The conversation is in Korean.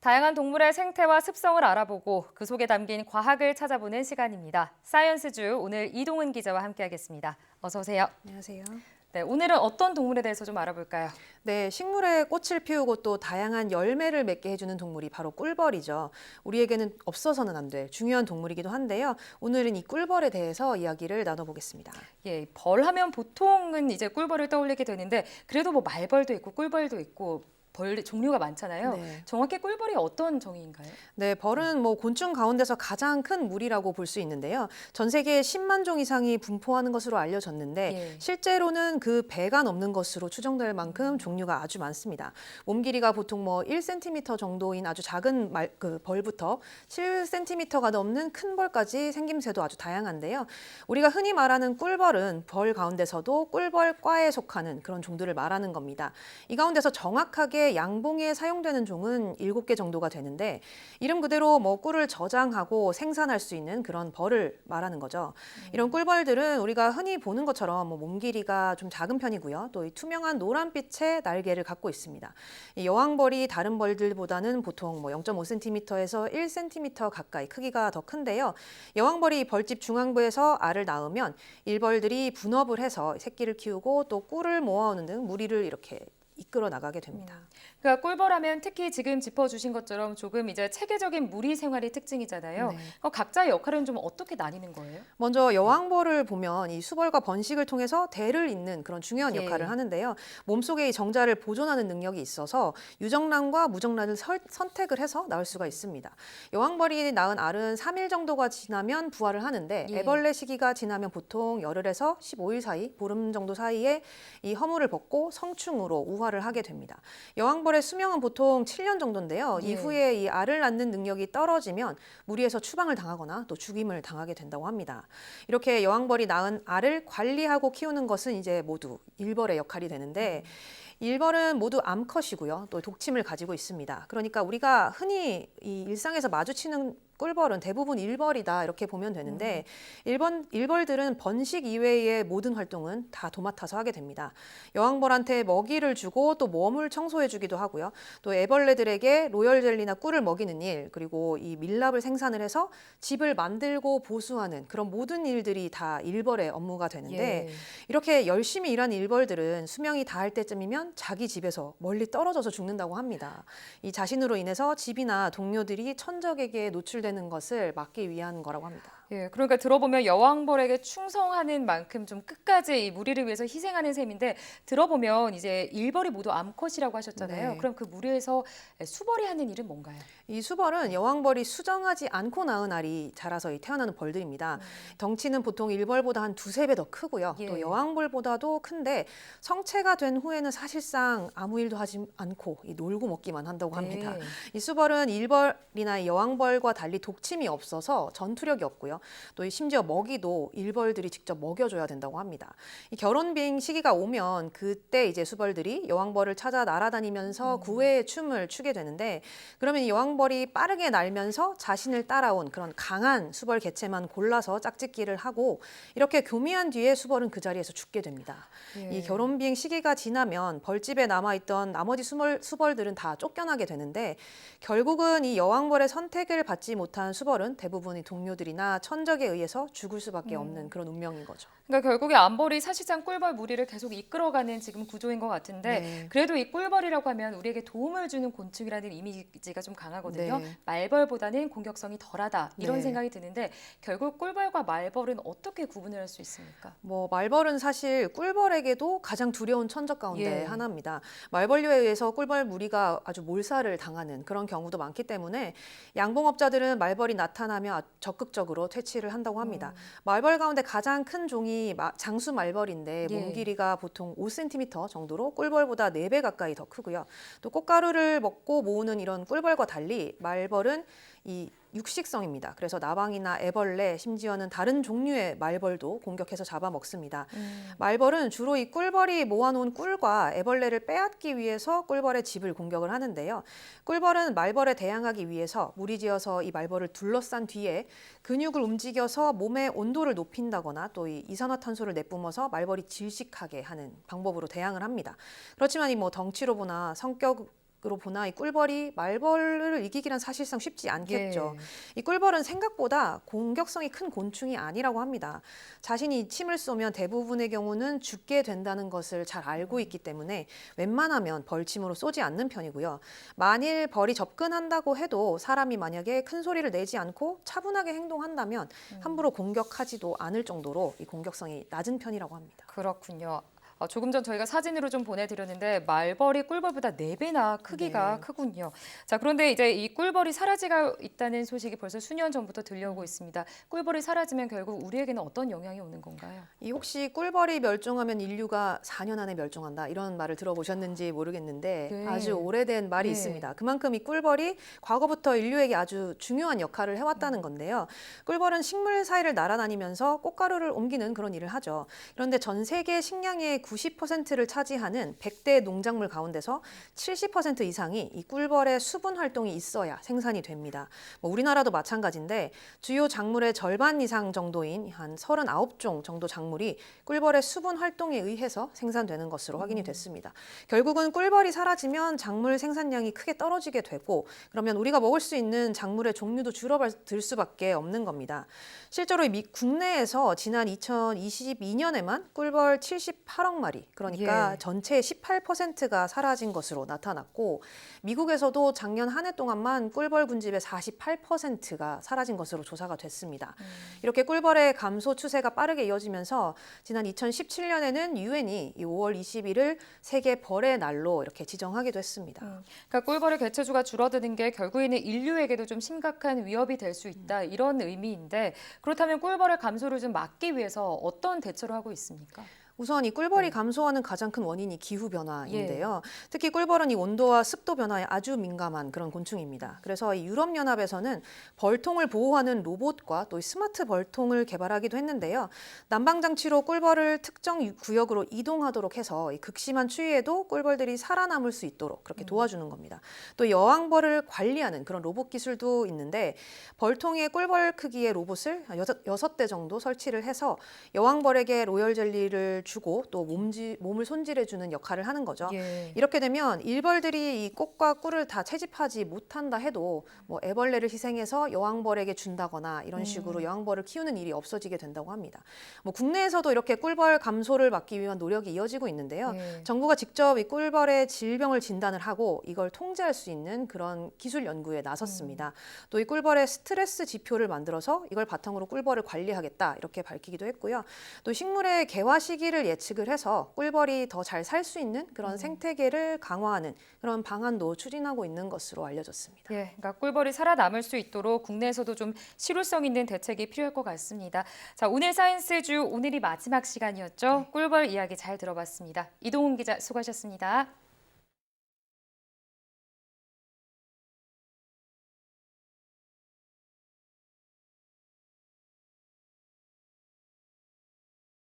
다양한 동물의 생태와 습성을 알아보고 그 속에 담긴 과학을 찾아보는 시간입니다. 사이언스주 오늘 이동은 기자와 함께하겠습니다. 어서 오세요. 안녕하세요. 네, 오늘은 어떤 동물에 대해서 좀 알아볼까요? 네, 식물에 꽃을 피우고 또 다양한 열매를 맺게 해주는 동물이 바로 꿀벌이죠. 우리에게는 없어서는 안 될 중요한 동물이기도 한데요. 오늘은 이 꿀벌에 대해서 이야기를 나눠보겠습니다. 예, 벌하면 보통은 이제 꿀벌을 떠올리게 되는데 그래도 뭐 말벌도 있고 꿀벌도 있고 벌 종류가 많잖아요. 네. 정확히 꿀벌이 어떤 종인가요? 네, 벌은 뭐 곤충 가운데서 가장 큰 무리라고 볼 수 있는데요. 전 세계에 10만 종 이상이 분포하는 것으로 알려졌는데 예. 실제로는 그 배가 넘는 것으로 추정될 만큼 종류가 아주 많습니다. 몸 길이가 보통 뭐 1cm 정도인 아주 작은 그 벌부터 7cm가 넘는 큰 벌까지 생김새도 아주 다양한데요. 우리가 흔히 말하는 꿀벌은 벌 가운데서도 꿀벌과에 속하는 그런 종들을 말하는 겁니다. 이 가운데서 정확하게 양봉에 사용되는 종은 7개 정도가 되는데 이름 그대로 뭐 꿀을 저장하고 생산할 수 있는 그런 벌을 말하는 거죠. 이런 꿀벌들은 우리가 흔히 보는 것처럼 뭐 몸 길이가 좀 작은 편이고요. 또 이 투명한 노란빛의 날개를 갖고 있습니다. 이 여왕벌이 다른 벌들보다는 보통 뭐 0.5cm에서 1cm 가까이 크기가 더 큰데요. 여왕벌이 벌집 중앙부에서 알을 낳으면 일벌들이 분업을 해서 새끼를 키우고 또 꿀을 모아오는 등 무리를 이렇게 이끌어 나가게 됩니다. 그러니까 꿀벌하면 특히 지금 짚어주신 것처럼 조금 이제 체계적인 무리 생활이 특징이잖아요. 네. 각자의 역할은 좀 어떻게 나뉘는 거예요? 먼저 여왕벌을 보면 이 수벌과 번식을 통해서 대를 잇는 그런 중요한 예. 역할을 하는데요. 몸속에 이 정자를 보존하는 능력이 있어서 유정란과 무정란을 선택을 해서 낳을 수가 있습니다. 여왕벌이 낳은 알은 3일 정도가 지나면 부화를 하는데 예. 애벌레 시기가 지나면 보통 열흘에서 15일 사이, 보름 정도 사이에 이 허물을 벗고 성충으로 우화를 하게 됩니다. 여왕벌의 수명은 보통 7년 정도인데요. 예. 이후에 이 알을 낳는 능력이 떨어지면 무리에서 추방을 당하거나 또 죽임을 당하게 된다고 합니다. 이렇게 여왕벌이 낳은 알을 관리하고 키우는 것은 이제 모두 일벌의 역할이 되는데 일벌은 모두 암컷이고요. 또 독침을 가지고 있습니다. 그러니까 우리가 흔히 이 일상에서 마주치는 꿀벌은 대부분 일벌이다 이렇게 보면 되는데 일벌들은 번식 이외의 모든 활동은 다 도맡아서 하게 됩니다. 여왕벌한테 먹이를 주고 또 몸을 청소해주기도 하고요. 또 애벌레들에게 로열 젤리나 꿀을 먹이는 일 그리고 이 밀랍을 생산을 해서 집을 만들고 보수하는 그런 모든 일들이 다 일벌의 업무가 되는데 예. 이렇게 열심히 일하는 일벌들은 수명이 다할 때쯤이면 자기 집에서 멀리 떨어져서 죽는다고 합니다. 이 자신으로 인해서 집이나 동료들이 천적에게 노출되는 것을 막기 위한 거라고 합니다. 예, 그러니까 들어보면 여왕벌에게 충성하는 만큼 좀 끝까지 이 무리를 위해서 희생하는 셈인데 들어보면 이제 일벌이 모두 암컷이라고 하셨잖아요. 네. 그럼 그 무리에서 수벌이 하는 일은 뭔가요? 이 수벌은 여왕벌이 수정하지 않고 낳은 알이 자라서 태어나는 벌들입니다. 덩치는 보통 일벌보다 한 두세 배 더 크고요. 예. 또 여왕벌보다도 큰데 성체가 된 후에는 사실상 아무 일도 하지 않고 놀고 먹기만 한다고 합니다. 네. 이 수벌은 일벌이나 이 여왕벌과 달리 독침이 없어서 전투력이 없고요. 또 심지어 먹이도 일벌들이 직접 먹여줘야 된다고 합니다. 이 결혼 비행 시기가 오면 그때 이제 수벌들이 여왕벌을 찾아 날아다니면서 구애의 춤을 추게 되는데 그러면 이 여왕벌이 빠르게 날면서 자신을 따라온 그런 강한 수벌 개체만 골라서 짝짓기를 하고 이렇게 교미한 뒤에 수벌은 그 자리에서 죽게 됩니다. 예. 이 결혼 비행 시기가 지나면 벌집에 남아있던 나머지 수벌들은 다 쫓겨나게 되는데 결국은 이 여왕벌의 선택을 받지 못한 수벌은 대부분 이 동료들이나 천적에 의해서 죽을 수밖에 없는 그런 운명인 거죠. 그러니까 결국에 암벌이 사실상 꿀벌 무리를 계속 이끌어가는 지금 구조인 것 같은데 네. 그래도 이 꿀벌이라고 하면 우리에게 도움을 주는 곤충이라는 이미지가 좀 강하거든요. 네. 말벌보다는 공격성이 덜하다 이런 네. 생각이 드는데 결국 꿀벌과 말벌은 어떻게 구분을 할 수 있습니까? 뭐 말벌은 사실 꿀벌에게도 가장 두려운 천적 가운데 예. 하나입니다. 말벌류에 의해서 꿀벌 무리가 아주 몰살을 당하는 그런 경우도 많기 때문에 양봉업자들은 말벌이 나타나면 적극적으로 퇴치를 한다고 합니다. 말벌 가운데 가장 큰 종이 장수 말벌인데 예. 몸 길이가 보통 5cm 정도로 꿀벌보다 4배 가까이 더 크고요. 또 꽃가루를 먹고 모으는 이런 꿀벌과 달리 말벌은 이 육식성입니다. 그래서 나방이나 애벌레, 심지어는 다른 종류의 말벌도 공격해서 잡아먹습니다. 말벌은 주로 이 꿀벌이 모아놓은 꿀과 애벌레를 빼앗기 위해서 꿀벌의 집을 공격을 하는데요. 꿀벌은 말벌에 대항하기 위해서 무리지어서 이 말벌을 둘러싼 뒤에 근육을 움직여서 몸의 온도를 높인다거나 또 이 이산화탄소를 내뿜어서 말벌이 질식하게 하는 방법으로 대항을 합니다. 그렇지만 이 뭐 덩치로 보나 성격 으로 보나 이 꿀벌이 말벌을 이기기란 사실상 쉽지 않겠죠. 예. 이 꿀벌은 생각보다 공격성이 큰 곤충이 아니라고 합니다. 자신이 침을 쏘면 대부분의 경우는 죽게 된다는 것을 잘 알고 있기 때문에 웬만하면 벌침으로 쏘지 않는 편이고요. 만일 벌이 접근한다고 해도 사람이 만약에 큰 소리를 내지 않고 차분하게 행동한다면 함부로 공격하지도 않을 정도로 이 공격성이 낮은 편이라고 합니다. 그렇군요. 조금 전 저희가 사진으로 좀 보내드렸는데 말벌이 꿀벌보다 4배나 크기가 네. 크군요. 자, 그런데 이제 이 꿀벌이 사라지고 있다는 소식이 벌써 수년 전부터 들려오고 있습니다. 꿀벌이 사라지면 결국 우리에게는 어떤 영향이 오는 건가요? 이 혹시 꿀벌이 멸종하면 인류가 4년 안에 멸종한다 이런 말을 들어보셨는지 모르겠는데 네. 아주 오래된 말이 네. 있습니다. 그만큼 이 꿀벌이 과거부터 인류에게 아주 중요한 역할을 해왔다는 건데요. 꿀벌은 식물 사이를 날아다니면서 꽃가루를 옮기는 그런 일을 하죠. 그런데 전 세계 식량의 90%를 차지하는 100대 농작물 가운데서 70% 이상이 이 꿀벌의 수분 활동이 있어야 생산이 됩니다. 우리나라도 마찬가지인데 주요 작물의 절반 이상 정도인 한 39종 정도 작물이 꿀벌의 수분 활동에 의해서 생산되는 것으로 확인이 됐습니다. 결국은 꿀벌이 사라지면 작물 생산량이 크게 떨어지게 되고 그러면 우리가 먹을 수 있는 작물의 종류도 줄어들 수밖에 없는 겁니다. 실제로 국내에서 지난 2022년에만 꿀벌 78억 마리, 그러니까 예. 전체의 18%가 사라진 것으로 나타났고 미국에서도 작년 한 해 동안만 꿀벌 군집의 48%가 사라진 것으로 조사가 됐습니다. 이렇게 꿀벌의 감소 추세가 빠르게 이어지면서 지난 2017년에는 유엔이 5월 20일을 세계 벌의 날로 이렇게 지정하기도 했습니다. 그러니까 꿀벌의 개체수가 줄어드는 게 결국에는 인류에게도 좀 심각한 위협이 될 수 있다 이런 의미인데 그렇다면 꿀벌의 감소를 좀 막기 위해서 어떤 대처를 하고 있습니까? 우선 이 꿀벌이 감소하는 가장 큰 원인이 기후 변화인데요. 특히 꿀벌은 이 온도와 습도 변화에 아주 민감한 그런 곤충입니다. 그래서 이 유럽 연합에서는 벌통을 보호하는 로봇과 또 스마트 벌통을 개발하기도 했는데요. 난방 장치로 꿀벌을 특정 구역으로 이동하도록 해서 이 극심한 추위에도 꿀벌들이 살아남을 수 있도록 그렇게 도와주는 겁니다. 또 여왕벌을 관리하는 그런 로봇 기술도 있는데 벌통에 꿀벌 크기의 로봇을 6대 정도 설치를 해서 여왕벌에게 로열 젤리를 주고 또 몸을 손질해주는 역할을 하는 거죠. 예. 이렇게 되면 일벌들이 이 꽃과 꿀을 다 채집하지 못한다 해도 애벌레를 희생해서 여왕벌에게 준다거나 이런 식으로 여왕벌을 키우는 일이 없어지게 된다고 합니다. 국내에서도 이렇게 꿀벌 감소를 막기 위한 노력이 이어지고 있는데요. 예. 정부가 직접 이 꿀벌의 질병을 진단을 하고 이걸 통제할 수 있는 그런 기술 연구에 나섰습니다. 또 이 꿀벌의 스트레스 지표를 만들어서 이걸 바탕으로 꿀벌을 관리하겠다 이렇게 밝히기도 했고요. 또 식물의 개화 시기를 예측을 해서 꿀벌이 더 잘 살 수 있는 그런 생태계를 강화하는 그런 방안도 추진하고 있는 것으로 알려졌습니다. 예, 그러니까 꿀벌이 살아남을 수 있도록 국내에서도 좀 실효성 있는 대책이 필요할 것 같습니다. 자, 오늘 사이언스주 오늘이 마지막 시간이었죠. 꿀벌 이야기 잘 들어봤습니다. 이동훈 기자 수고하셨습니다.